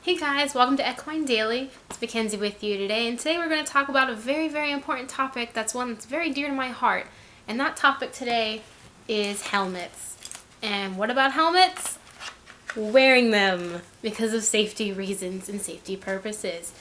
Hey guys, welcome to Equine Daily. It's Mackenzie with you today, and today we're going to talk about a very, very important topic that's one that's very dear to my heart. And that topic today is helmets. And what about helmets? Wearing them because of safety reasons and safety purposes.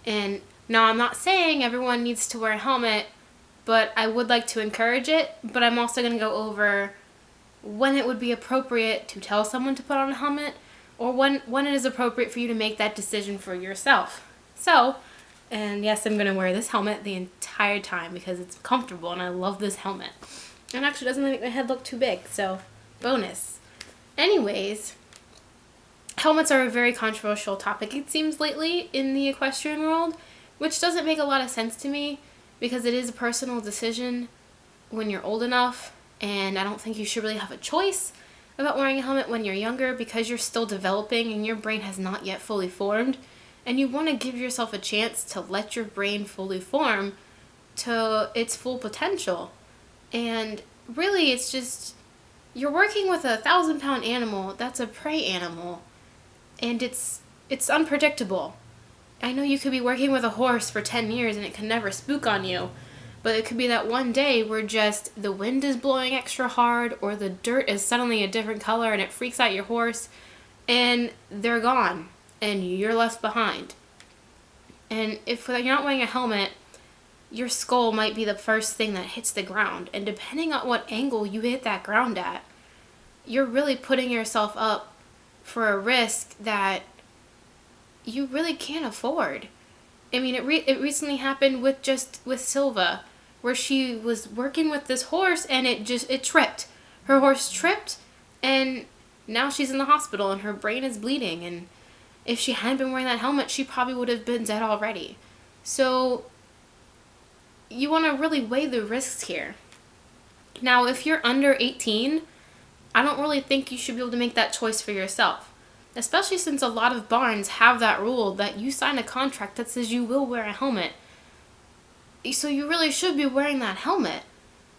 And now I'm not saying everyone needs to wear a helmet, but I would like to encourage it. But I'm also going to go over when it would be appropriate to tell someone to put on a helmet, or when it is appropriate for you to make that decision for yourself. So, and yes, I'm going to wear this helmet the entire time because it's comfortable and I love this helmet. And actually doesn't make my head look too big, so bonus. Anyways, helmets are a very controversial topic, it seems, lately in the equestrian world, which doesn't make a lot of sense to me because it is a personal decision when you're old enough, and I don't think you should really have a choice about wearing a helmet when you're younger because you're still developing and your brain has not yet fully formed, and you want to give yourself a chance to let your brain fully form to its full potential. And really, it's just, you're working with a 1,000-pound animal that's a prey animal, and it's unpredictable. I know you could be working with a horse for 10 years and it can never spook on you, but it could be that one day where just the wind is blowing extra hard or the dirt is suddenly a different color and it freaks out your horse and they're gone and you're left behind. And if you're not wearing a helmet, your skull might be the first thing that hits the ground. And depending on what angle you hit that ground at, you're really putting yourself up for a risk that you really can't afford. I mean, it recently happened with Silva, where she was working with this horse and it tripped. Her horse tripped and now she's in the hospital and her brain is bleeding, and if she hadn't been wearing that helmet, she probably would have been dead already. So you want to really weigh the risks here. Now, if you're under 18, I don't really think you should be able to make that choice for yourself, especially since a lot of barns have that rule that you sign a contract that says you will wear a helmet. So you really should be wearing that helmet,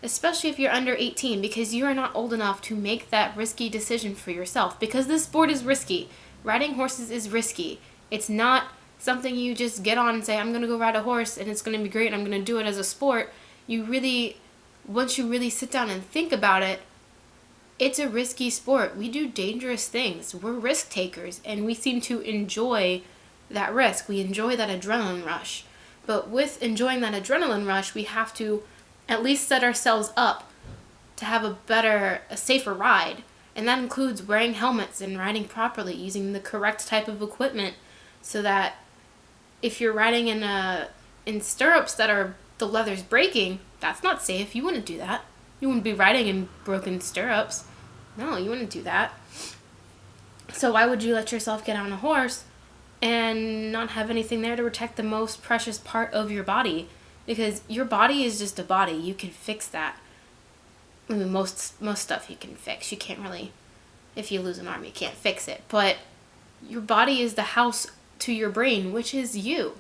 especially if you're under 18, because you are not old enough to make that risky decision for yourself, because this sport is risky. Riding horses is risky. It's not something you just get on and say, I'm going to go ride a horse and it's going to be great and I'm going to do it as a sport. Once you really sit down and think about it, it's a risky sport. We do dangerous things. We're risk takers, and we seem to enjoy that risk. We enjoy that adrenaline rush. But with enjoying that adrenaline rush, we have to at least set ourselves up to have a safer ride. And that includes wearing helmets and riding properly, using the correct type of equipment, so that if you're riding in stirrups that the leather's breaking, that's not safe. You wouldn't do that. You wouldn't be riding in broken stirrups. No, you wouldn't do that. So why would you let yourself get on a horse and not have anything there to protect the most precious part of your body? Because your body is just a body. You can fix that. I mean, most stuff you can fix. You can't really, if you lose an arm, you can't fix it. But your body is the house to your brain, which is you.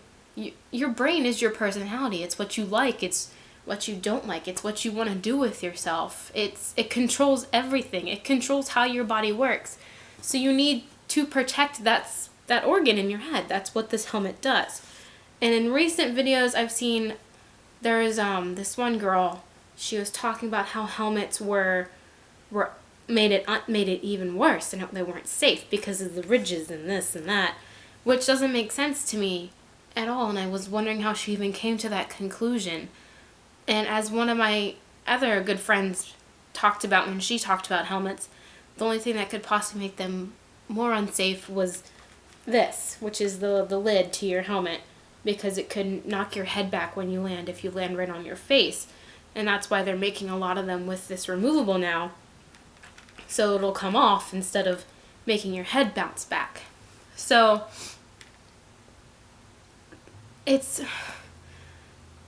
Your brain is your personality. It's what you like. It's what you don't like. It's what you want to do with yourself. It controls everything. It controls how your body works. So you need to protect that organ in your head. That's what this helmet does. And in recent videos I've seen, there's this one girl, she was talking about how helmets made it even worse, and they weren't safe because of the ridges and this and that, which doesn't make sense to me at all. And I was wondering how she even came to that conclusion. And as one of my other good friends talked about when she talked about helmets, the only thing that could possibly make them more unsafe was this, which is the lid to your helmet, because it could knock your head back when you land if you land right on your face. And that's why they're making a lot of them with this removable now, so it'll come off instead of making your head bounce back. So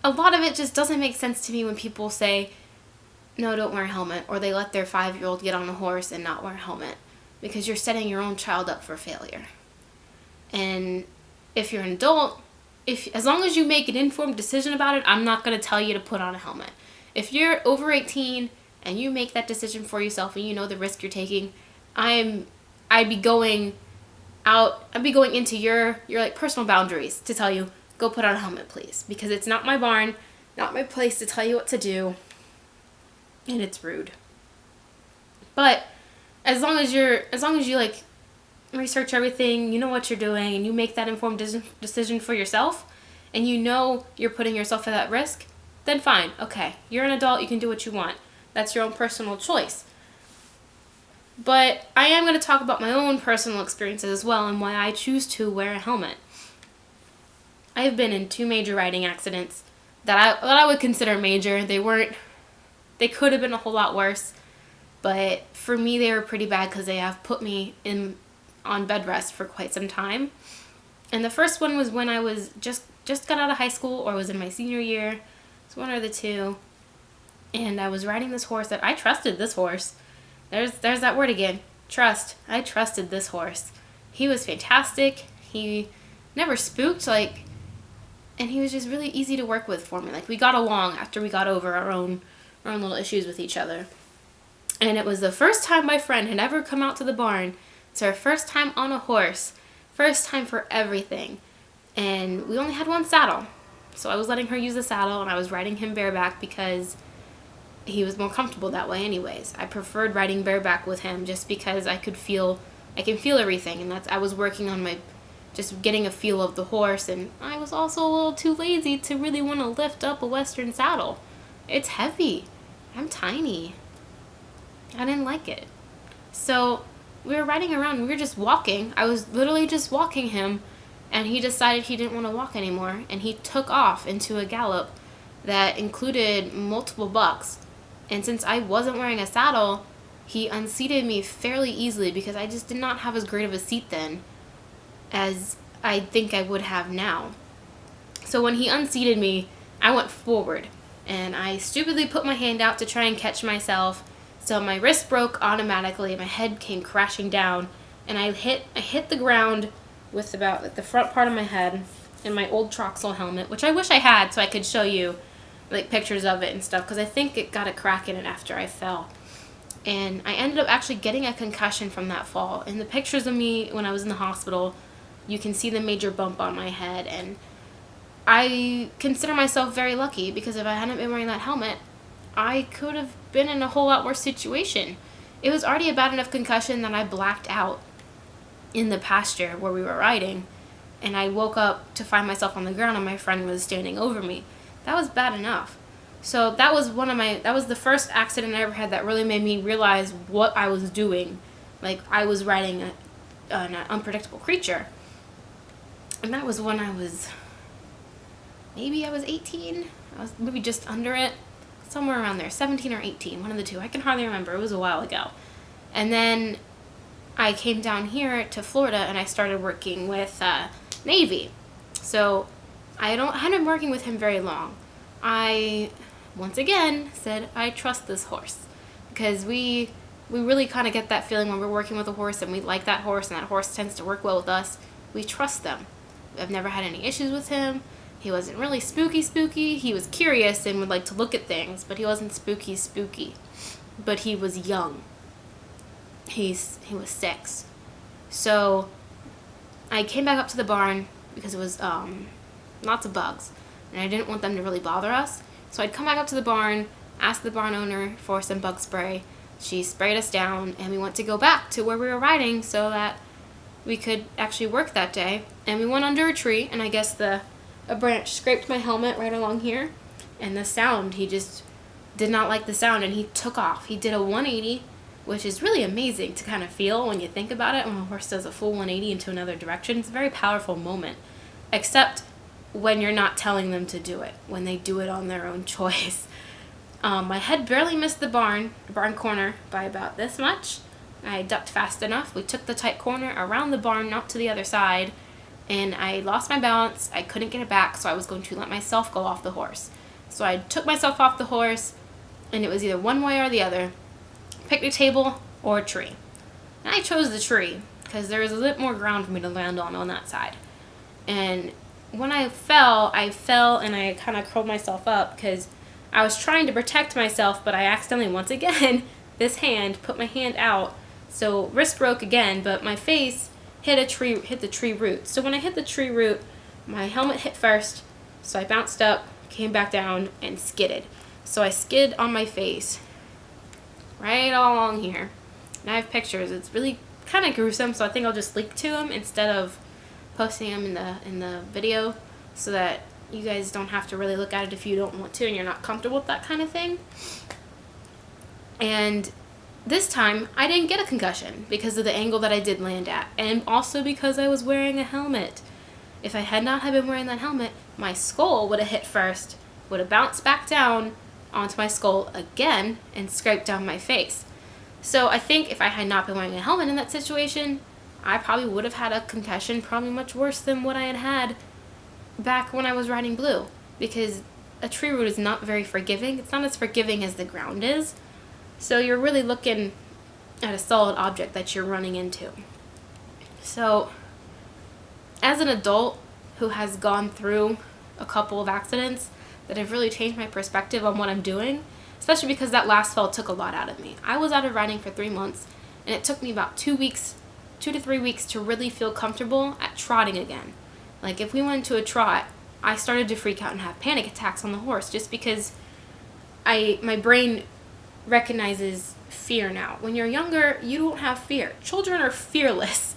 a lot of it just doesn't make sense to me when people say, no, don't wear a helmet, or they let their 5-year-old get on a horse and not wear a helmet, because you're setting your own child up for failure. And if you're an adult, as long as you make an informed decision about it, I'm not going to tell you to put on a helmet. If you're over 18 and you make that decision for yourself and you know the risk you're taking, I'd be going I'd be going into your like personal boundaries to tell you, go put on a helmet, please, because it's not my barn, not my place to tell you what to do, and it's rude. But as long as you like research everything, you know what you're doing, and you make that informed decision for yourself, and you know you're putting yourself at that risk, then fine, okay, you're an adult, you can do what you want. That's your own personal choice. But I am going to talk about my own personal experiences as well and why I choose to wear a helmet. I have been in 2 major riding accidents that I would consider major. They could have been a whole lot worse, but for me they were pretty bad because they have put me on bed rest for quite some time. And the first one was when I was just got out of high school, or was in my senior year. It's one or the two. And I was riding this horse that I trusted. This horse. There's that word again. Trust. I trusted this horse. He was fantastic. He never spooked, and he was just really easy to work with for me. Like, we got along after we got over our own little issues with each other. And it was the first time my friend had ever come out to the barn. It's her first time on a horse. First time for everything. And we only had one saddle. So I was letting her use the saddle, and I was riding him bareback because he was more comfortable that way anyways. I preferred riding bareback with him just because I can feel everything, and I was working on just getting a feel of the horse, and I was also a little too lazy to really want to lift up a Western saddle. It's heavy. I'm tiny. I didn't like it. So we were riding around, we were just walking. I was literally just walking him, and he decided he didn't want to walk anymore, and he took off into a gallop that included multiple bucks. And since I wasn't wearing a saddle, he unseated me fairly easily because I just did not have as great of a seat then as I think I would have now. So when he unseated me, I went forward, and I stupidly put my hand out to try and catch myself. So my wrist broke automatically, my head came crashing down, and I hit the ground with about the front part of my head in my old Troxel helmet, which I wish I had so I could show you pictures of it and stuff, because I think it got a crack in it after I fell. And I ended up actually getting a concussion from that fall. In the pictures of me when I was in the hospital, you can see the major bump on my head, and I consider myself very lucky, because if I hadn't been wearing that helmet, I could have been in a whole lot worse situation. It was already a bad enough concussion that I blacked out in the pasture where we were riding, and I woke up to find myself on the ground and my friend was standing over me. That was bad enough. So that was the first accident I ever had that really made me realize what I was doing. Like, I was riding an unpredictable creature. And that was when I was 18. I was maybe just under it. Somewhere around there. 17 or 18. One of the two. I can hardly remember. It was a while ago. And then I came down here to Florida and I started working with Navy. So I hadn't been working with him very long. I, once again, said I trust this horse, because we really kind of get that feeling when we're working with a horse and we like that horse and that horse tends to work well with us. We trust them. I've never had any issues with him. He wasn't really spooky. He was curious and would like to look at things, but he wasn't spooky. But he was young. He was 6. So I came back up to the barn because it was lots of bugs, and I didn't want them to really bother us. So I'd come back up to the barn, ask the barn owner for some bug spray. She sprayed us down, and we went to go back to where we were riding so that we could actually work that day. And we went under a tree, and I guess a branch scraped my helmet right along here, and the sound, he just did not like the sound, and he took off. He did a 180, which is really amazing to kind of feel when you think about it. When a horse does a full 180 into another direction, it's a very powerful moment, except when you're not telling them to do it, when they do it on their own choice. My head barely missed the barn corner by about this much. I ducked fast enough. We took the tight corner around the barn, not to the other side, and I lost my balance. I couldn't get it back, so I was going to let myself go off the horse. So I took myself off the horse, and it was either one way or the other, picnic table or a tree. And I chose the tree because there was a bit more ground for me to land on that side. And when I fell and I kind of curled myself up because I was trying to protect myself, but I accidentally, once again, put my hand out. So wrist broke again, but my face hit the tree root. So when I hit the tree root, my helmet hit first, so I bounced up, came back down, and skidded. So I skid on my face, right all along here. And I have pictures. It's really kind of gruesome, so I think I'll just link to them instead of posting them in the video, so that you guys don't have to really look at it if you don't want to and you're not comfortable with that kind of thing. And this time, I didn't get a concussion because of the angle that I did land at, and also because I was wearing a helmet. If I had not been wearing that helmet, my skull would have hit first, would have bounced back down onto my skull again, and scraped down my face. So I think if I had not been wearing a helmet in that situation, I probably would have had a concussion, probably much worse than what I had back when I was riding Blue, because a tree root is not very forgiving. It's not as forgiving as the ground is. So you're really looking at a solid object that you're running into. So as an adult who has gone through a couple of accidents that have really changed my perspective on what I'm doing, especially because that last fall took a lot out of me. I was out of riding for 3 months, and it took me about 2 to 3 weeks to really feel comfortable at trotting again. Like if we went to a trot, I started to freak out and have panic attacks on the horse just because my brain recognizes fear now. When you're younger, you don't have fear. Children are fearless.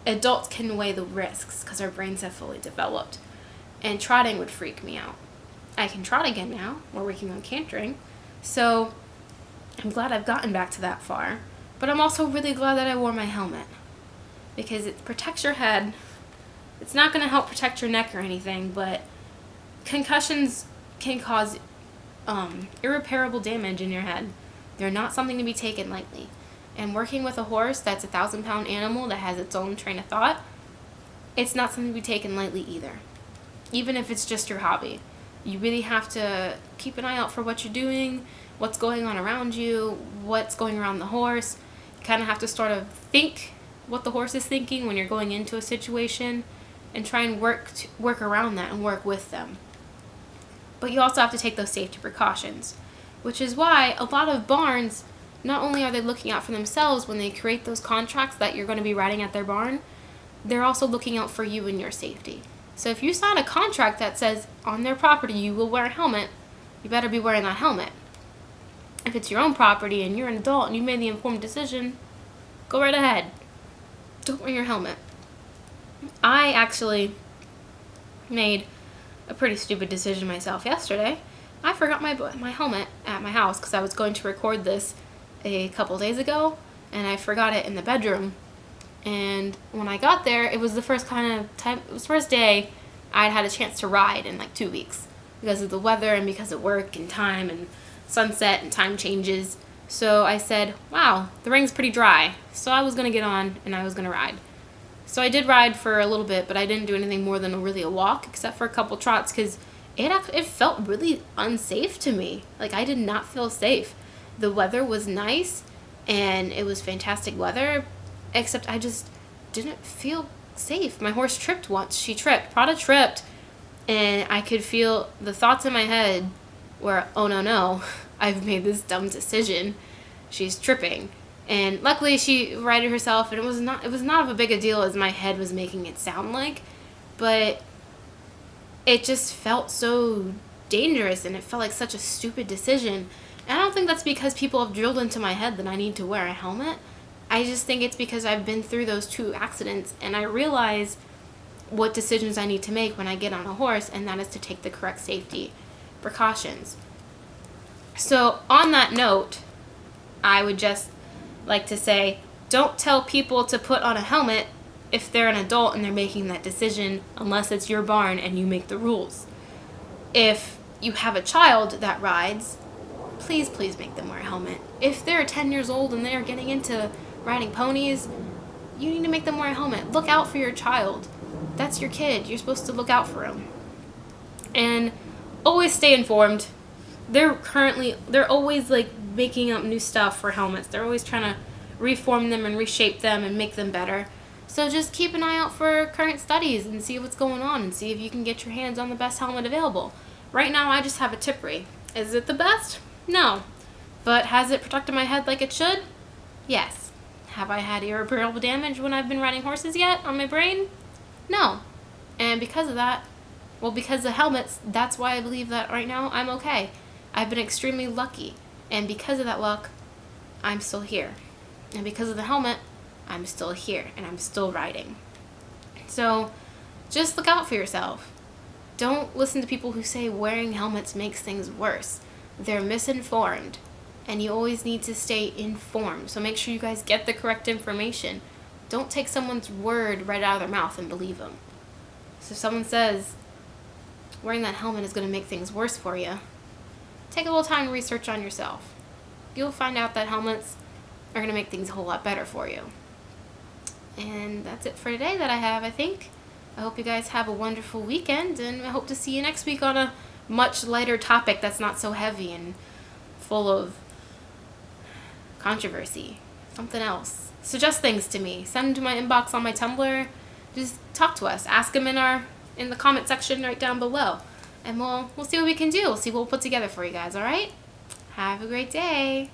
Adults can weigh the risks because our brains have fully developed. And trotting would freak me out. I can trot again now. We're working on cantering. So I'm glad I've gotten back to that far. But I'm also really glad that I wore my helmet, because it protects your head. It's not going to help protect your neck or anything, but concussions can cause irreparable damage in your head. They're not something to be taken lightly. And working with a horse that's a 1,000-pound animal that has its own train of thought, it's not something to be taken lightly either. Even if it's just your hobby. You really have to keep an eye out for what you're doing, what's going on around you, what's going around the horse. You kind of have to sort of think what the horse is thinking when you're going into a situation, and try and work around that and work with them. But you also have to take those safety precautions, which is why a lot of barns, not only are they looking out for themselves when they create those contracts that you're going to be riding at their barn, they're also looking out for you and your safety. So if you sign a contract that says on their property you will wear a helmet, you better be wearing that helmet. If it's your own property and you're an adult and you made the informed decision, go right ahead. Don't wear your helmet. I actually made a pretty stupid decision myself yesterday. I forgot my helmet at my house because I was going to record this a couple days ago, and I forgot it in the bedroom. And when I got there, it was the first first day I'd had a chance to ride in like 2 weeks because of the weather and because of work and time and sunset and time changes. So I said, wow, the ring's pretty dry. So I was going to get on and I was going to ride. So I did ride for a little bit, but I didn't do anything more than really a walk, except for a couple trots, because it felt really unsafe to me. Like, I did not feel safe. The weather was nice, and it was fantastic weather, except I just didn't feel safe. My horse tripped once. She tripped. Prada tripped, and I could feel the thoughts in my head were, oh no, I've made this dumb decision. She's tripping. And luckily she righted herself, and it was not of a big a deal as my head was making it sound like, but it just felt so dangerous, and it felt like such a stupid decision. And I don't think that's because people have drilled into my head that I need to wear a helmet. I just think it's because I've been through those 2 accidents, and I realize what decisions I need to make when I get on a horse, and that is to take the correct safety precautions. So on that note, I would just like to say, don't tell people to put on a helmet if they're an adult and they're making that decision, unless it's your barn and you make the rules. If you have a child that rides, please make them wear a helmet. If they're 10 years old and they're getting into riding ponies, you need to make them wear a helmet. Look out for your child. That's your kid. You're supposed to look out for him. And always stay informed. They're always like making up new stuff for helmets. They're always trying to reform them and reshape them and make them better. So just keep an eye out for current studies and see what's going on and see if you can get your hands on the best helmet available. Right now I just have a Tippery. Is it the best? No. But has it protected my head like it should? Yes. Have I had irreparable damage when I've been riding horses yet on my brain? No. And because of that, well, because of helmets, that's why I believe that right now I'm okay. I've been extremely lucky. And because of that luck, I'm still here. And because of the helmet, I'm still here and I'm still riding. So just look out for yourself. Don't listen to people who say wearing helmets makes things worse. They're misinformed. And you always need to stay informed. So make sure you guys get the correct information. Don't take someone's word right out of their mouth and believe them. So if someone says wearing that helmet is going to make things worse for you, take a little time to research on yourself. You'll find out that helmets are going to make things a whole lot better for you. And that's it for today that I have, I think. I hope you guys have a wonderful weekend, and I hope to see you next week on a much lighter topic that's not so heavy and full of controversy. Something else. Suggest things to me. Send them to my inbox on my Tumblr. Just talk to us. Ask them in the comment section right down below. And we'll see what we can do. We'll see what we'll put together for you guys, alright? Have a great day.